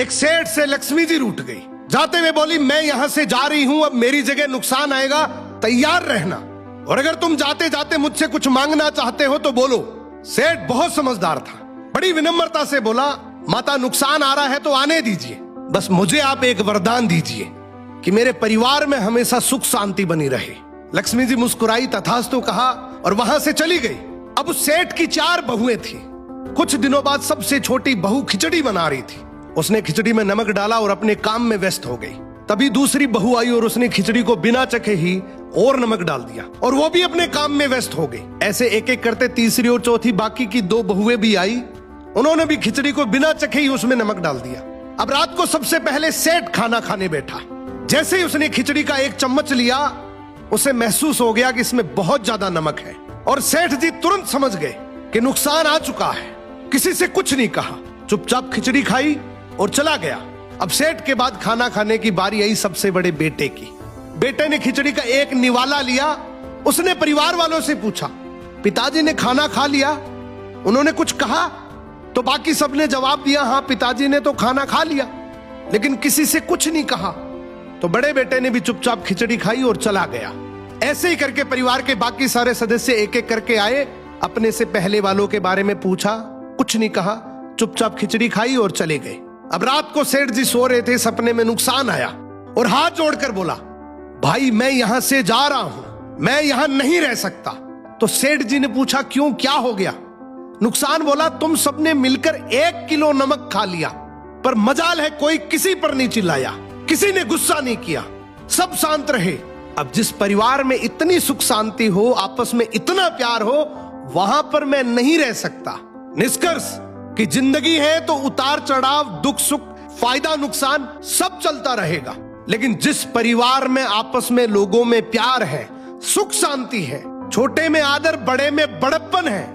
एक सेठ से लक्ष्मी जी रूठ गई। जाते हुए बोली, मैं यहां से जा रही हूं, अब मेरी जगह नुकसान आएगा, तैयार रहना, और अगर तुम जाते जाते मुझसे कुछ मांगना चाहते हो तो बोलो। सेठ बहुत समझदार था, बड़ी विनम्रता से बोला, माता नुकसान आ रहा है तो आने दीजिए, बस मुझे आप एक वरदान दीजिए कि मेरे परिवार में हमेशा सुख शांति बनी रहे। लक्ष्मी जी मुस्कुराई, तथास्तु कहा और वहां से चली गई। अब उस सेठ की 4 बहुएं थी। कुछ दिनों बाद सबसे छोटी बहू खिचड़ी बना रही थी। उसने खिचड़ी में नमक डाला और अपने काम में व्यस्त हो गई। तभी दूसरी बहू आई और उसने खिचड़ी को बिना चखे ही और नमक डाल दिया और वो भी अपने काम में व्यस्त हो गई। ऐसे एक एक करते तीसरी और चौथी बाकी की 2 बहुएं भी आई। उन्होंने भी खिचड़ी को बिना चखे ही उसमें नमक डाल दिया। अब रात को सबसे पहले सेठ खाना खाने बैठा। जैसे ही उसने खिचड़ी का एक चम्मच लिया, उसे महसूस हो गया कि इसमें बहुत ज्यादा नमक है, और सेठ जी तुरंत समझ गए कि नुकसान आ चुका है। किसी से कुछ नहीं कहा, चुपचाप खिचड़ी खाई और चला गया। अब सेठ के बाद खाना खाने की बारी आई सबसे बड़े बेटे की। बेटे ने खिचड़ी का एक निवाला लिया। उसने परिवार वालों से पूछा, पिताजी ने खाना खा लिया? उन्होंने कुछ कहा? तो बाकी सबने जवाब दिया, हाँ पिताजी ने तो खाना खा लिया, लेकिन किसी से कुछ नहीं कहा। तो बड़े बेटे ने भी चुपचाप खिचड़ी खाई और चला गया। ऐसे ही करके परिवार के बाकी सारे सदस्य एक एक करके आए, अपने से पहले वालों के बारे में पूछा, कुछ नहीं कहा, चुपचाप खिचड़ी खाई और चले गए। अब रात को सेठ जी सो रहे थे, सपने में नुकसान आया और हाथ जोड़कर बोला, भाई मैं यहां से जा रहा हूं, मैं यहां नहीं रह सकता। तो सेठ जी ने पूछा, क्यों, क्या हो गया? नुकसान बोला, तुम सबने मिलकर 1 किलो नमक खा लिया, पर मजाल है कोई किसी पर नहीं चिल्लाया, किसी ने गुस्सा नहीं किया, सब शांत रहे। अब जिस परिवार में इतनी सुख शांति हो, आपस में इतना प्यार हो, वहां पर मैं नहीं रह सकता। निष्कर्ष कि जिंदगी है तो उतार चढ़ाव, दुख सुख, फायदा नुकसान सब चलता रहेगा, लेकिन जिस परिवार में आपस में लोगों में प्यार है, सुख शांति है, छोटे में आदर, बड़े में बड़प्पन है,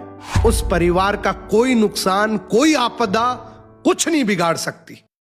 उस परिवार का कोई नुकसान, कोई आपदा कुछ नहीं बिगाड़ सकती।